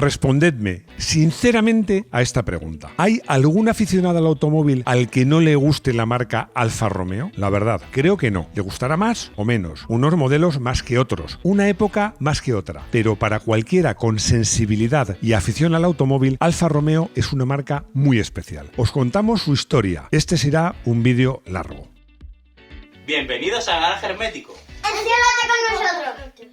Respondedme sinceramente a esta pregunta. ¿Hay algún aficionado al automóvil al que no le guste la marca Alfa Romeo? La verdad, creo que no. ¿Le gustará más o menos? Unos modelos más que otros, una época más que otra. Pero para cualquiera con sensibilidad y afición al automóvil, Alfa Romeo es una marca muy especial. Os contamos su historia. Este será un vídeo largo. Bienvenidos a Garaje Hermético. ¡Enciérrate con nosotros!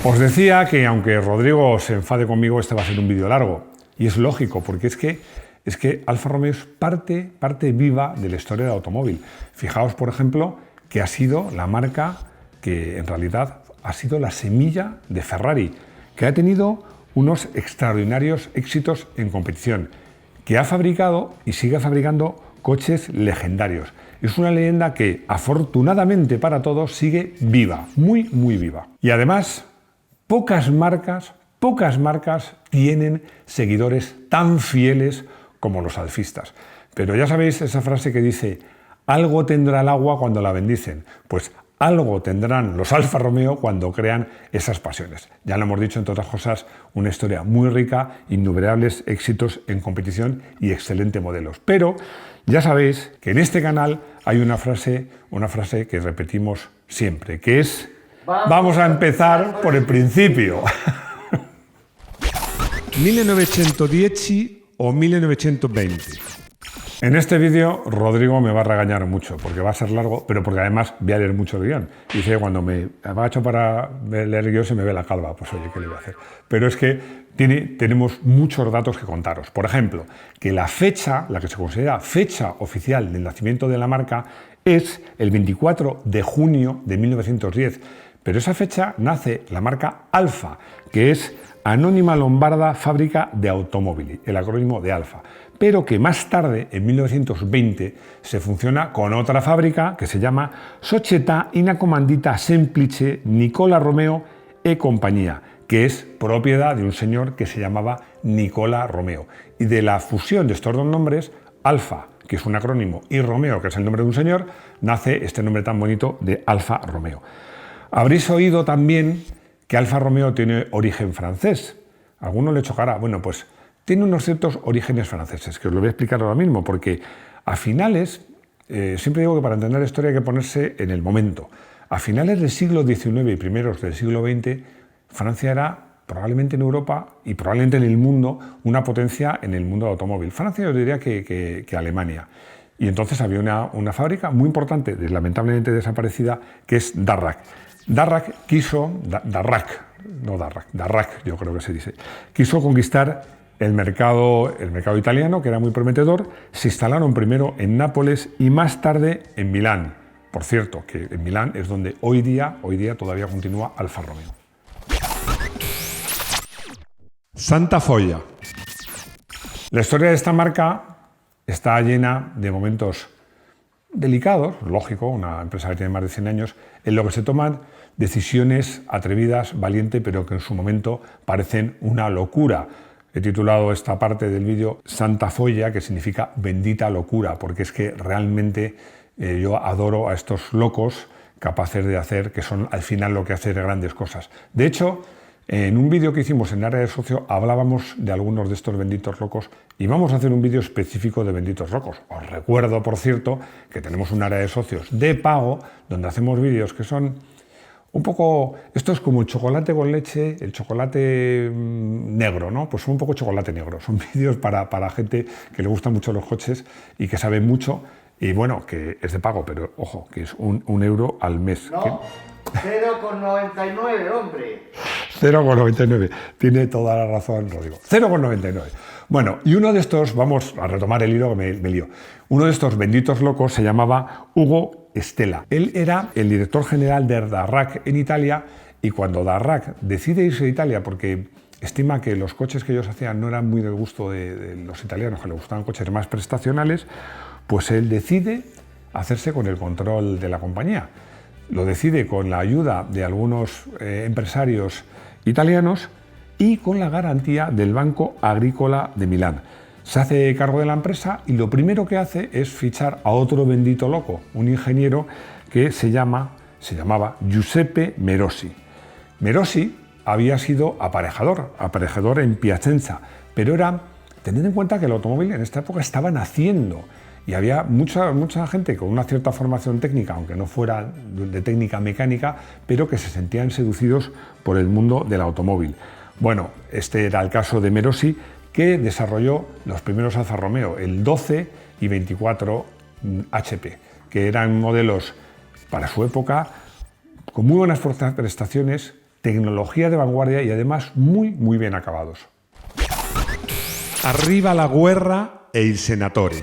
Os decía que aunque Rodrigo se enfade conmigo, este va a ser un vídeo largo. Y es lógico, porque es que Alfa Romeo es parte viva de la historia del automóvil. Fijaos, por ejemplo, que ha sido la marca que en realidad ha sido la semilla de Ferrari, que ha tenido unos extraordinarios éxitos en competición, que ha fabricado y sigue fabricando coches legendarios. Es una leyenda que, afortunadamente para todos, sigue viva, muy viva. Y además, pocas marcas tienen seguidores tan fieles como los alfistas. Pero ya sabéis esa frase que dice, algo tendrá el agua cuando la bendicen. Pues algo tendrán los Alfa Romeo cuando crean esas pasiones. Ya lo hemos dicho, entre otras cosas, una historia muy rica, innumerables éxitos en competición y excelentes modelos. Pero ya sabéis que en este canal hay una frase que repetimos siempre, que es: vamos a empezar por el principio. 1910 o 1920. En este vídeo Rodrigo me va a regañar mucho, porque va a ser largo, pero porque además voy a leer mucho el guión. Dice, cuando me agacho para leer el guión se me ve la calva. Pues oye, ¿qué le voy a hacer? Pero es que tenemos muchos datos que contaros. Por ejemplo, que la fecha, la que se considera fecha oficial del nacimiento de la marca, es el 24 de junio de 1910. Pero esa fecha nace la marca Alfa, que es Anónima Lombarda Fábrica de Automobili, el acrónimo de Alfa, pero que más tarde, en 1920, se fusiona con otra fábrica que se llama Società Ina Comandita Semplice Nicola Romeo e Compañía, que es propiedad de un señor que se llamaba Nicola Romeo. Y de la fusión de estos dos nombres, Alfa, que es un acrónimo, y Romeo, que es el nombre de un señor, nace este nombre tan bonito de Alfa Romeo. Habréis oído también que Alfa Romeo tiene origen francés. A alguno le chocará. Bueno, pues tiene unos ciertos orígenes franceses, que os lo voy a explicar ahora mismo, porque a finales, siempre digo que para entender la historia hay que ponerse en el momento. A finales del siglo XIX y primeros del siglo XX, Francia era probablemente en Europa y probablemente en el mundo una potencia en el mundo del automóvil. Francia yo diría que Alemania. Y entonces había una fábrica muy importante, lamentablemente desaparecida, que es Darrac. Darrac yo creo que se dice, quiso conquistar el mercado italiano, que era muy prometedor. Se instalaron primero en Nápoles y más tarde en Milán. Por cierto, que en Milán es donde hoy día todavía continúa Alfa Romeo. Santa Foglia. La historia de esta marca está llena de momentos delicados, lógico, una empresa que tiene más de 100 años, en lo que se toman decisiones atrevidas, valientes, pero que en su momento parecen una locura. He titulado esta parte del vídeo Santa Foglia, que significa bendita locura, porque es que realmente yo adoro a estos locos capaces de hacer, que son al final lo que hace grandes cosas. De hecho, en un vídeo que hicimos en Área de Socio hablábamos de algunos de estos benditos locos y vamos a hacer un vídeo específico de benditos locos. Os recuerdo, por cierto, que tenemos un área de socios de pago donde hacemos vídeos que son un poco, esto es como el chocolate con leche, el chocolate negro, ¿no? Pues son un poco chocolate negro. Son vídeos para gente que le gustan mucho los coches y que sabe mucho. Y bueno, que es de pago, pero ojo, que es un euro al mes. No, 0,99, hombre. 0,99. Tiene toda la razón, Rodrigo. 0,99. Bueno, y uno de estos, vamos a retomar el hilo que me lío. Uno de estos benditos locos se llamaba Hugo Stella. Él era el director general de Darrac en Italia y cuando Darrac decide irse de Italia porque estima que los coches que ellos hacían no eran muy del gusto de los italianos, que les gustaban coches más prestacionales, pues él decide hacerse con el control de la compañía. Lo decide con la ayuda de algunos empresarios italianos y con la garantía del Banco Agrícola de Milán. Se hace cargo de la empresa y lo primero que hace es fichar a otro bendito loco, un ingeniero que se llama se llamaba Giuseppe Merosi. Merosi había sido aparejador en Piacenza, pero tened en cuenta que el automóvil en esta época estaba naciendo y había mucha gente con una cierta formación técnica, aunque no fuera de técnica mecánica, pero que se sentían seducidos por el mundo del automóvil. Bueno, este era el caso de Merosi, que desarrolló los primeros Alfa Romeo, el 12 y 24 HP, que eran modelos para su época con muy buenas prestaciones, tecnología de vanguardia y además muy bien acabados. Arriba la guerra e il senatore.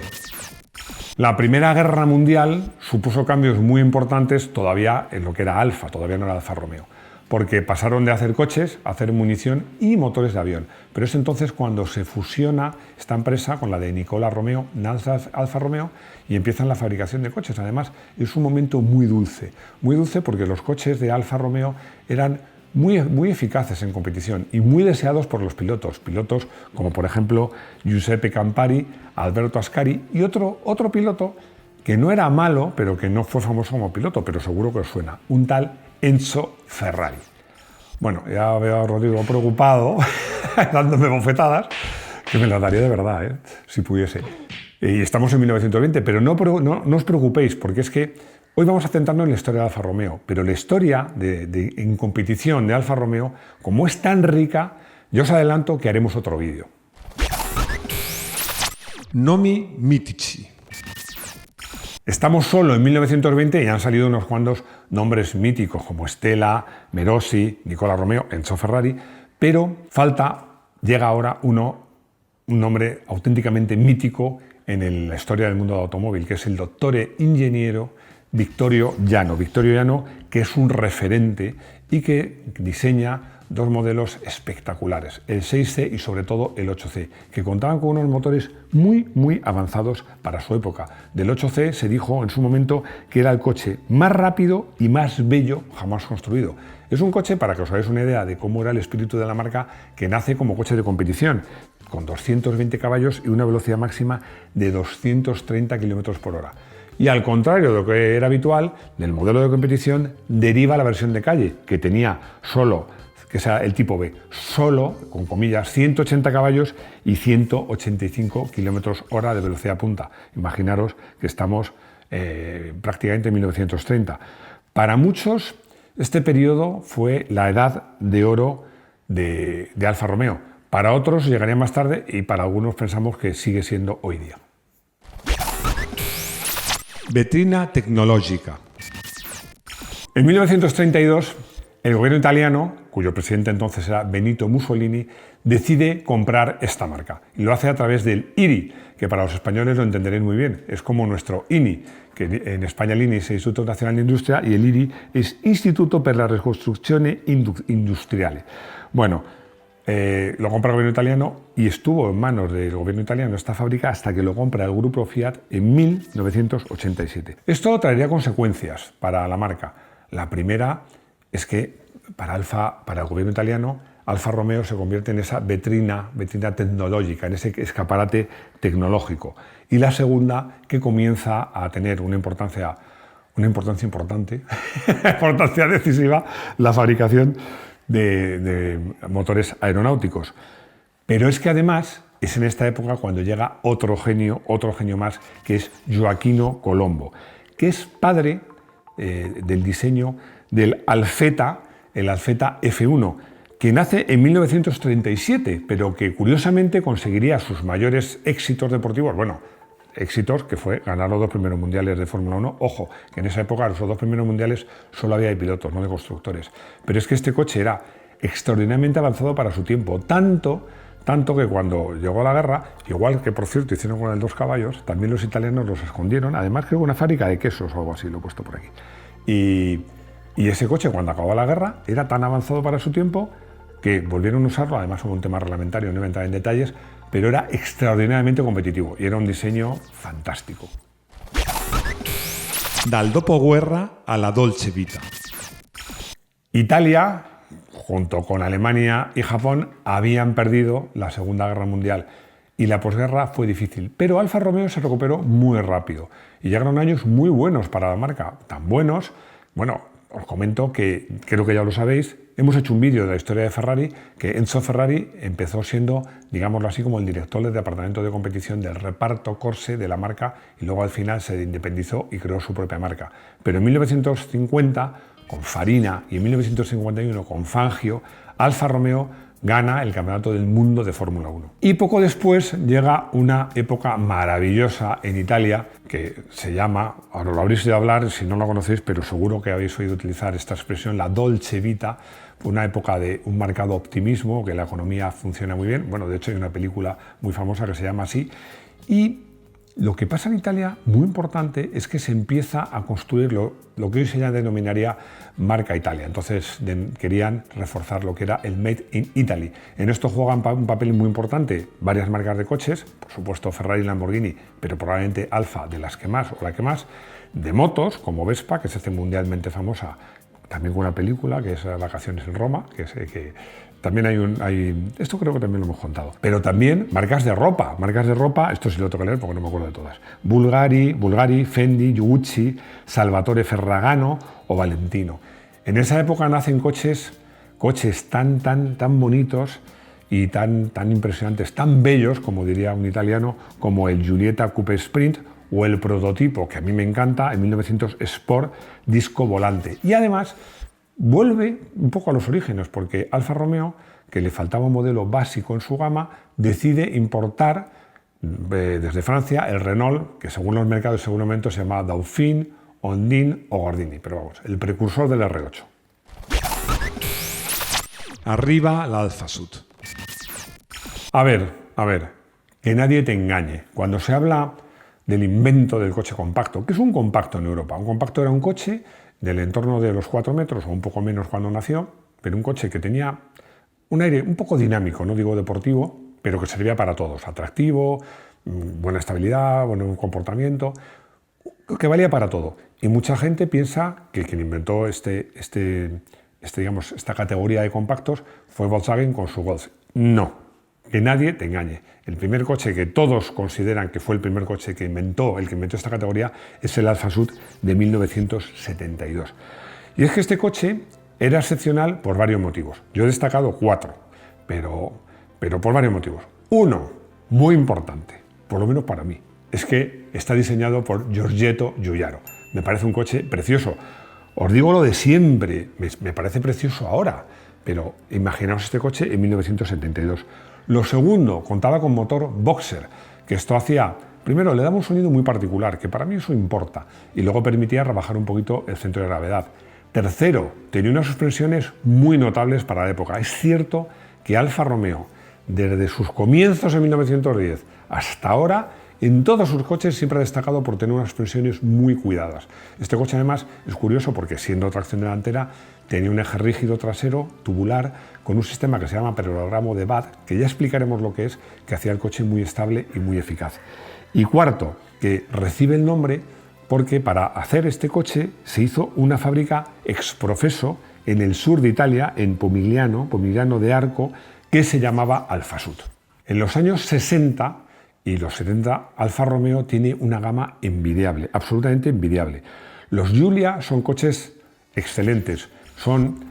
La Primera Guerra Mundial supuso cambios muy importantes todavía en lo que era Alfa, todavía no era Alfa Romeo, porque pasaron de hacer coches a hacer munición y motores de avión. Pero es entonces cuando se fusiona esta empresa con la de Nicola Romeo, Alfa Romeo, y empiezan la fabricación de coches. Además, es un momento muy dulce porque los coches de Alfa Romeo eran muy eficaces en competición y muy deseados por los pilotos como por ejemplo Giuseppe Campari, Alberto Ascari y otro piloto que no era malo, pero que no fue famoso como piloto, pero seguro que os suena, un tal Enzo Ferrari. Bueno, ya veo a Rodrigo preocupado, dándome bofetadas, que me las daría de verdad, si pudiese. Y estamos en 1920, pero no os preocupéis, porque es que hoy vamos a centrarnos en la historia de Alfa Romeo, pero la historia en competición de Alfa Romeo, como es tan rica, yo os adelanto que haremos otro vídeo. Nomi mitici. Estamos solo en 1920 y han salido unos cuantos nombres míticos como Stella, Merosi, Nicola Romeo, Enzo Ferrari, pero llega ahora un nombre auténticamente mítico en la historia del mundo del automóvil, que es el dottore ingeniero Vittorio Jano, que es un referente y que diseña dos modelos espectaculares, el 6C y sobre todo el 8C, que contaban con unos motores muy avanzados para su época. Del 8C se dijo en su momento que era el coche más rápido y más bello jamás construido. Es un coche, para que os hagáis una idea de cómo era el espíritu de la marca, que nace como coche de competición, con 220 caballos y una velocidad máxima de 230 km por hora. Y al contrario de lo que era habitual, del modelo de competición deriva la versión de calle, que tenía que sea el tipo B, solo, con comillas, 180 caballos y 185 km hora de velocidad punta. Imaginaros que estamos prácticamente en 1930. Para muchos, este periodo fue la edad de oro de Alfa Romeo. Para otros llegaría más tarde y para algunos pensamos que sigue siendo hoy día. Vetrina tecnológica. En 1932, el gobierno italiano, cuyo presidente entonces era Benito Mussolini, decide comprar esta marca. Y lo hace a través del IRI, que para los españoles lo entenderéis muy bien. Es como nuestro INI, que en España el INI es el Instituto Nacional de Industria y el IRI es Instituto per la Ricostruzione Industriale. Bueno, lo compra el gobierno italiano y estuvo en manos del gobierno italiano esta fábrica hasta que lo compra el grupo Fiat en 1987. Esto traería consecuencias para la marca. La primera es que para el gobierno italiano, Alfa Romeo se convierte en esa vetrina tecnológica, en ese escaparate tecnológico. Y la segunda, que comienza a tener una importancia importante, importancia decisiva, la fabricación de motores aeronáuticos. Pero es que además es en esta época cuando llega otro genio más, que es Gioacchino Colombo, que es padre del diseño del Alfetta, el Alfetta F1, que nace en 1937, pero que curiosamente conseguiría sus mayores éxitos deportivos, éxitos que fue ganar los 2 primeros mundiales de Fórmula 1. Ojo, que en esa época los 2 primeros mundiales solo había de pilotos, no de constructores. Pero es que este coche era extraordinariamente avanzado para su tiempo, tanto que cuando llegó la guerra, igual que por cierto hicieron con el 2 caballos, también los italianos los escondieron, además creo que una fábrica de quesos o algo así, lo he puesto por aquí. Y ese coche, cuando acabó la guerra, era tan avanzado para su tiempo que volvieron a usarlo, además hubo un tema reglamentario, no voy a entrar en detalles, pero era extraordinariamente competitivo y era un diseño fantástico. Dal dopoguerra a la Dolce Vita. Italia, junto con Alemania y Japón, habían perdido la Segunda Guerra Mundial y la posguerra fue difícil, pero Alfa Romeo se recuperó muy rápido y llegaron años muy buenos para la marca, tan buenos, os comento que, creo que ya lo sabéis, hemos hecho un vídeo de la historia de Ferrari, que Enzo Ferrari empezó siendo, digámoslo así, como el director del departamento de competición del reparto Corse de la marca y luego al final se independizó y creó su propia marca. Pero en 1950, con Farina, y en 1951 con Fangio, Alfa Romeo gana el Campeonato del Mundo de Fórmula 1. Y poco después llega una época maravillosa en Italia que se llama, ahora lo habréis oído hablar, si no lo conocéis, pero seguro que habéis oído utilizar esta expresión, la Dolce Vita, una época de un marcado optimismo, que la economía funciona muy bien. Bueno, de hecho hay una película muy famosa que se llama así. Y lo que pasa en Italia, muy importante, es que se empieza a construir lo que hoy se ya denominaría marca Italia. Entonces querían reforzar lo que era el Made in Italy. En esto juegan un papel muy importante varias marcas de coches, por supuesto Ferrari y Lamborghini, pero probablemente Alfa de las que más o la que más, de motos como Vespa, que se hace mundialmente famosa, también con una película que es Vacaciones en Roma, que también esto creo que también lo hemos contado. Pero también marcas de ropa, esto sí lo tengo que leer porque no me acuerdo de todas. Bulgari, Fendi, Gucci, Salvatore Ferragamo o Valentino. En esa época nacen coches tan bonitos y tan impresionantes, tan bellos, como diría un italiano, como el Giulietta Coupe Sprint o el prototipo, que a mí me encanta, en 1900 Sport Disco Volante. Y además vuelve un poco a los orígenes, porque Alfa Romeo, que le faltaba un modelo básico en su gama, decide importar desde Francia el Renault, que según los mercados y según el momento se llama Dauphine, Ondine o Gordini, pero vamos, el precursor del R8. Arriba la Alfa Sud. A ver, que nadie te engañe. Cuando se habla del invento del coche compacto, que es un compacto en Europa. Un compacto era un coche del entorno de los 4 metros o un poco menos cuando nació, pero un coche que tenía un aire un poco dinámico, no digo deportivo, pero que servía para todos, atractivo, buena estabilidad, buen comportamiento, que valía para todo. Y mucha gente piensa que quien inventó esta categoría de compactos fue Volkswagen con su Golf. No, que nadie te engañe. El primer coche que todos consideran que fue el primer coche que inventó esta categoría es el Alfa Sud de 1972. Y es que este coche era excepcional por varios motivos. Yo he destacado 4, pero por varios motivos. Uno, muy importante, por lo menos para mí, es que está diseñado por Giorgetto Giugiaro. Me parece un coche precioso. Os digo lo de siempre, me parece precioso ahora, pero imaginaos este coche en 1972. Lo segundo, contaba con motor Boxer, que esto hacía, primero, le daba un sonido muy particular, que para mí eso importa, y luego permitía rebajar un poquito el centro de gravedad. Tercero, tenía unas suspensiones muy notables para la época. Es cierto que Alfa Romeo, desde sus comienzos en 1910 hasta ahora, en todos sus coches siempre ha destacado por tener unas suspensiones muy cuidadas. Este coche además es curioso porque siendo tracción delantera tenía un eje rígido trasero, tubular, con un sistema que se llama paralelogramo de Watt, que ya explicaremos lo que es, que hacía el coche muy estable y muy eficaz. Y cuarto, que recibe el nombre porque para hacer este coche se hizo una fábrica ex professo en el sur de Italia, en Pomigliano de Arco, que se llamaba Alfa Sud. En los años 60 y los 70, Alfa Romeo tiene una gama envidiable, absolutamente envidiable. Los Giulia son coches excelentes, son,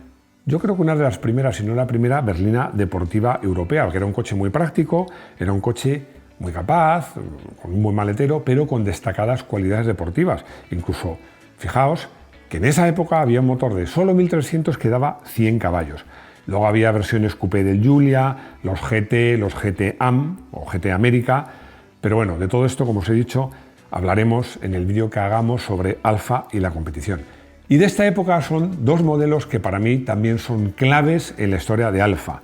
yo creo que una de las primeras, si no la primera, berlina deportiva europea, que era un coche muy práctico, era un coche muy capaz, con un buen maletero, pero con destacadas cualidades deportivas. Incluso, fijaos, que en esa época había un motor de solo 1300 que daba 100 caballos. Luego había versiones coupé del Giulia, los GT, los GT Am o GT América, pero bueno, de todo esto, como os he dicho, hablaremos en el vídeo que hagamos sobre Alfa y la competición. Y de esta época son 2 modelos que para mí también son claves en la historia de Alfa.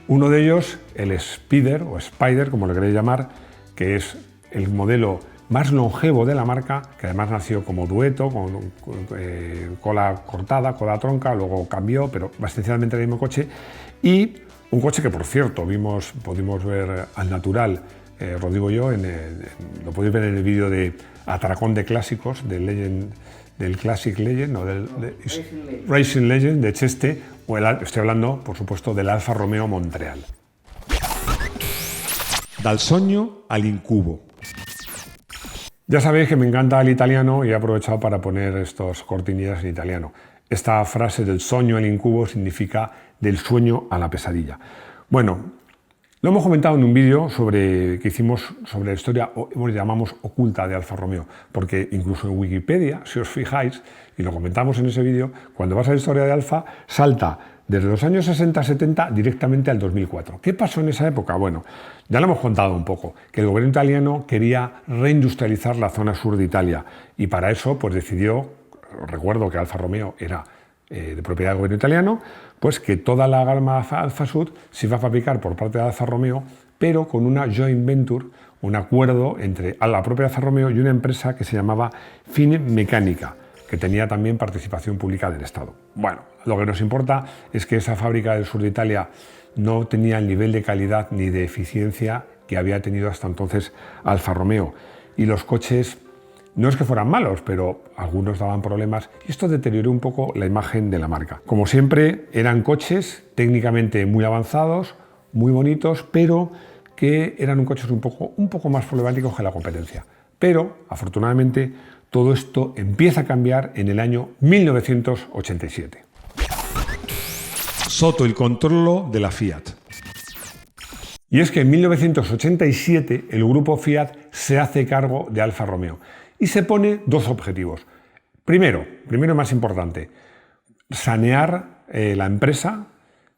Uno de ellos, el Spider, o Spider, como lo queréis llamar, que es el modelo más longevo de la marca, que además nació como dueto, con cola cortada, cola tronca, luego cambió, pero esencialmente el mismo coche. Y un coche que, por cierto, pudimos ver al natural, Rodrigo y yo, lo podéis ver en el vídeo de Atracón de Clásicos, del Classic Legend, o del Racing Legend de Cheste, estoy hablando, por supuesto, del Alfa Romeo Montreal. Dal sogno all'incubo. Ya sabéis que me encanta el italiano y he aprovechado para poner estos cortinillas en italiano. Esta frase del sueño al incubo significa del sueño a la pesadilla. Bueno, lo hemos comentado en un vídeo que hicimos sobre la historia, llamamos oculta de Alfa Romeo, porque incluso en Wikipedia, si os fijáis, y lo comentamos en ese vídeo, cuando vas a la historia de Alfa, salta desde los años 60-70 directamente al 2004. ¿Qué pasó en esa época? Bueno, ya lo hemos contado un poco, que el gobierno italiano quería reindustrializar la zona sur de Italia y para eso pues decidió, recuerdo que Alfa Romeo era de propiedad del gobierno italiano, pues que toda la gama Alfa Sud se iba a fabricar por parte de Alfa Romeo, pero con una joint venture, un acuerdo entre la propia Alfa Romeo y una empresa que se llamaba Finmeccanica, que tenía también participación pública del Estado. Bueno, lo que nos importa es que esa fábrica del sur de Italia no tenía el nivel de calidad ni de eficiencia que había tenido hasta entonces Alfa Romeo. Y los coches no es que fueran malos, pero algunos daban problemas y esto deterioró un poco la imagen de la marca. Como siempre, eran coches técnicamente muy avanzados, muy bonitos, pero que eran coches un poco más problemáticos que la competencia. Pero, afortunadamente, todo esto empieza a cambiar en el año 1987. Sotto il controllo de la Fiat. Y es que en 1987 el grupo Fiat se hace cargo de Alfa Romeo y se pone dos objetivos. Primero más importante, sanear la empresa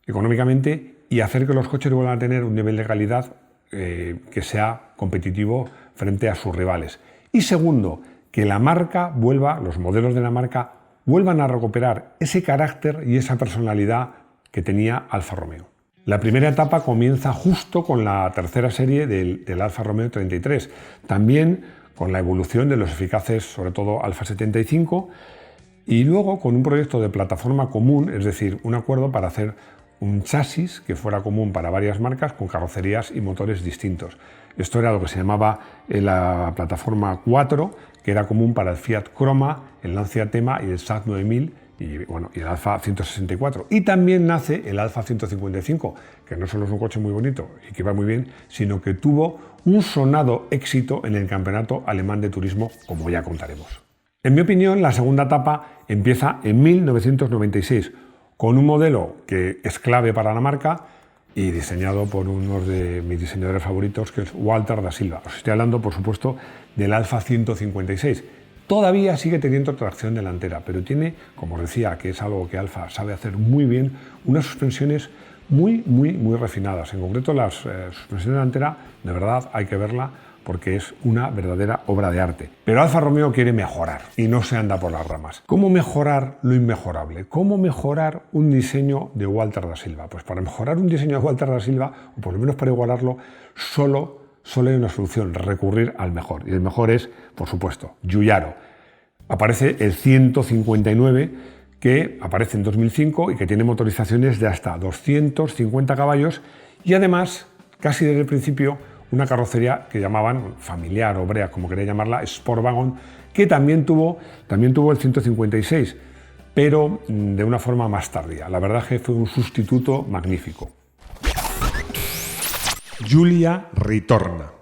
económicamente y hacer que los coches vuelvan a tener un nivel de calidad que sea competitivo frente a sus rivales. Y segundo, que la marca los modelos de la marca vuelvan a recuperar ese carácter y esa personalidad que tenía Alfa Romeo. La primera etapa comienza justo con la tercera serie del Alfa Romeo 33, también con la evolución de los eficaces, sobre todo Alfa 75, y luego con un proyecto de plataforma común, es decir, un acuerdo para hacer un chasis que fuera común para varias marcas con carrocerías y motores distintos. Esto era lo que se llamaba la plataforma 4, que era común para el Fiat Croma, el Lancia Thema y el SAC 9000 y el Alfa 164. Y también nace el Alfa 155, que no solo es un coche muy bonito y que va muy bien, sino que tuvo un sonado éxito en el campeonato alemán de turismo, como ya contaremos. En mi opinión, la segunda etapa empieza en 1996, con un modelo que es clave para la marca y diseñado por uno de mis diseñadores favoritos, que es Walter da Silva. Os estoy hablando, por supuesto, del Alfa 156. Todavía sigue teniendo tracción delantera, pero tiene, como os decía, que es algo que Alfa sabe hacer muy bien, unas suspensiones muy refinadas. En concreto, la suspensión delantera, de verdad, hay que verla porque es una verdadera obra de arte. Pero Alfa Romeo quiere mejorar y no se anda por las ramas. ¿Cómo mejorar lo inmejorable? ¿Cómo mejorar un diseño de Walter da Silva? Pues para mejorar un diseño de Walter da Silva, o por lo menos para igualarlo, solo hay una solución: recurrir al mejor. Y el mejor es, por supuesto, Giugiaro. Aparece el 159, que aparece en 2005 y que tiene motorizaciones de hasta 250 caballos y además, casi desde el principio, una carrocería que llamaban familiar o brea, como quería llamarla, Sportwagon, que también tuvo el 156, pero de una forma más tardía. La verdad es que fue un sustituto magnífico. Giulia ritorna.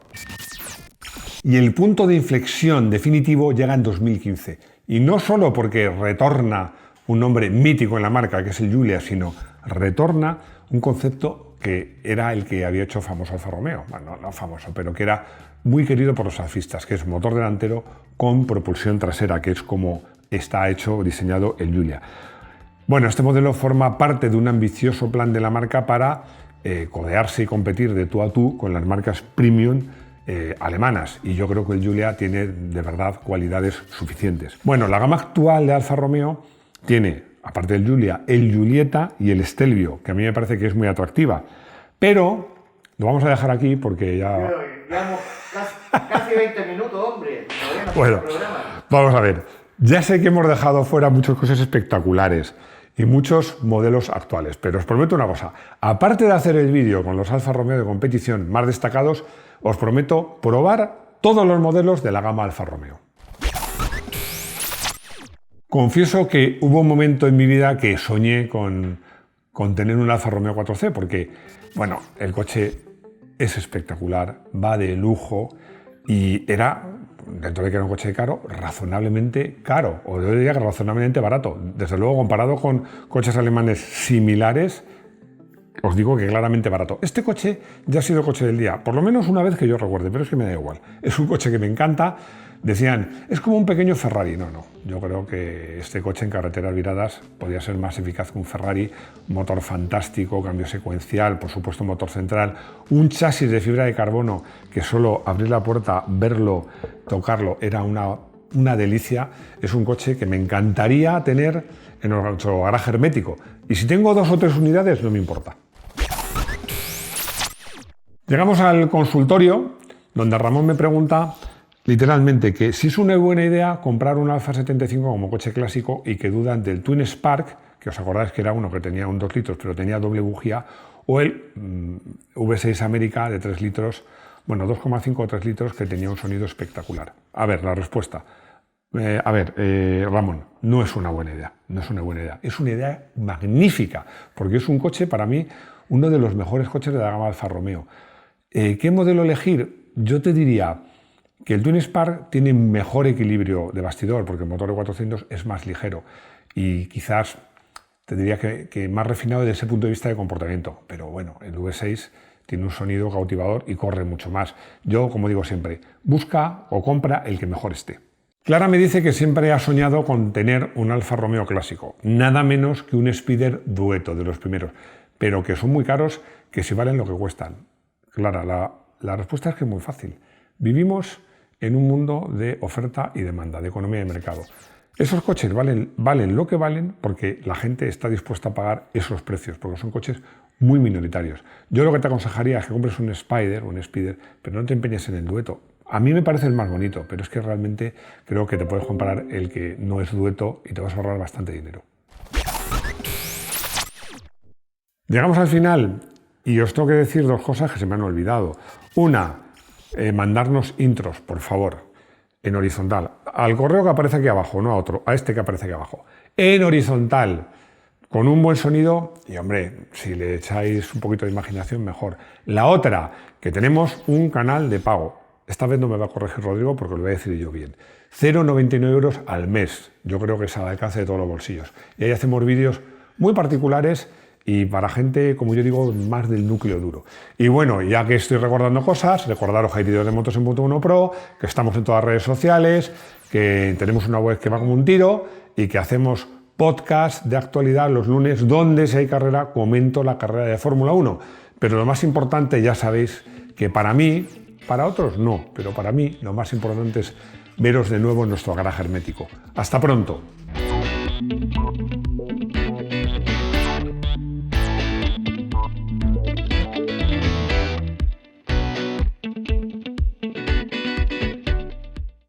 Y el punto de inflexión definitivo llega en 2015. Y no solo porque retorna un nombre mítico en la marca, que es el Giulia, sino retorna un concepto que era el que había hecho famoso Alfa Romeo. Bueno, no famoso, pero que era muy querido por los alfistas, que es motor delantero con propulsión trasera, que es como está diseñado el Giulia. Bueno, este modelo forma parte de un ambicioso plan de la marca para codearse y competir de tú a tú con las marcas premium alemanas, y yo creo que el Giulia tiene de verdad cualidades suficientes. Bueno, la gama actual de Alfa Romeo tiene, aparte del Giulia, el Giulietta y el Stelvio, que a mí me parece que es muy atractiva, pero lo vamos a dejar aquí porque ya... Llevamos casi 20 minutos, hombre. Bueno, vamos a ver. Ya sé que hemos dejado fuera muchas cosas espectaculares y muchos modelos actuales, pero os prometo una cosa. Aparte de hacer el vídeo con los Alfa Romeo de competición más destacados, os prometo probar todos los modelos de la gama Alfa Romeo. Confieso que hubo un momento en mi vida que soñé con tener un Alfa Romeo 4C, porque, bueno, el coche es espectacular, va de lujo y era dentro de que era un coche caro, razonablemente caro, o yo diría que razonablemente barato. Desde luego, comparado con coches alemanes similares, os digo que claramente barato. Este coche ya ha sido coche del día, por lo menos una vez que yo recuerde, pero es que me da igual. Es un coche que me encanta. Decían, es como un pequeño Ferrari. No, yo creo que este coche en carreteras viradas podría ser más eficaz que un Ferrari. Motor fantástico, cambio secuencial, por supuesto motor central, un chasis de fibra de carbono que solo abrir la puerta, verlo, tocarlo, era una delicia. Es un coche que me encantaría tener en nuestro garaje hermético. Y si tengo 2 o 3 unidades, no me importa. Llegamos al consultorio, donde Ramón me pregunta literalmente que si es una buena idea comprar un Alfa 75 como coche clásico y que dudan del Twin Spark, que os acordáis que era uno que tenía un 2 litros pero tenía doble bujía, o el V6 América de 3 litros, bueno, 2,5 o 3 litros que tenía un sonido espectacular. A ver, la respuesta. Ramón, no es una buena idea, no es una buena idea, es una idea magnífica, porque es un coche, para mí, uno de los mejores coches de la gama Alfa Romeo. ¿Qué modelo elegir? Yo te diría que el Twin Spark tiene mejor equilibrio de bastidor, porque el motor de 400 es más ligero y quizás te diría que más refinado desde ese punto de vista de comportamiento, pero bueno, el V6 tiene un sonido cautivador y corre mucho más. Yo, como digo siempre, busca o compra el que mejor esté. Clara me dice que siempre ha soñado con tener un Alfa Romeo clásico, nada menos que un Spider Dueto de los primeros, pero que son muy caros, que si valen lo que cuestan. Clara, la respuesta es que es muy fácil. Vivimos en un mundo de oferta y demanda, de economía de mercado. Esos coches valen lo que valen porque la gente está dispuesta a pagar esos precios, porque son coches muy minoritarios. Yo lo que te aconsejaría es que compres un Spider, pero no te empeñes en el Dueto. A mí me parece el más bonito, pero es que realmente creo que te puedes comprar el que no es Dueto y te vas a ahorrar bastante dinero. Llegamos al final y os tengo que decir 2 cosas que se me han olvidado. Una, mandarnos intros, por favor, en horizontal. Al correo que aparece aquí abajo, no a otro, a este que aparece aquí abajo. En horizontal, con un buen sonido y, hombre, si le echáis un poquito de imaginación, mejor. La otra, que tenemos un canal de pago. Esta vez no me va a corregir Rodrigo porque lo voy a decir yo bien. 0,99 € al mes. Yo creo que es al alcance de todos los bolsillos. Y ahí hacemos vídeos muy particulares y para gente, como yo digo, más del núcleo duro. Y bueno, ya que estoy recordando cosas, recordaros que hay vídeos de motos en Punto1 Pro, que estamos en todas las redes sociales, que tenemos una web que va como un tiro y que hacemos podcast de actualidad los lunes, donde si hay carrera, comento la carrera de Fórmula 1. Pero lo más importante, ya sabéis que para mí, para otros no, pero para mí lo más importante es veros de nuevo en nuestro garaje hermético. ¡Hasta pronto!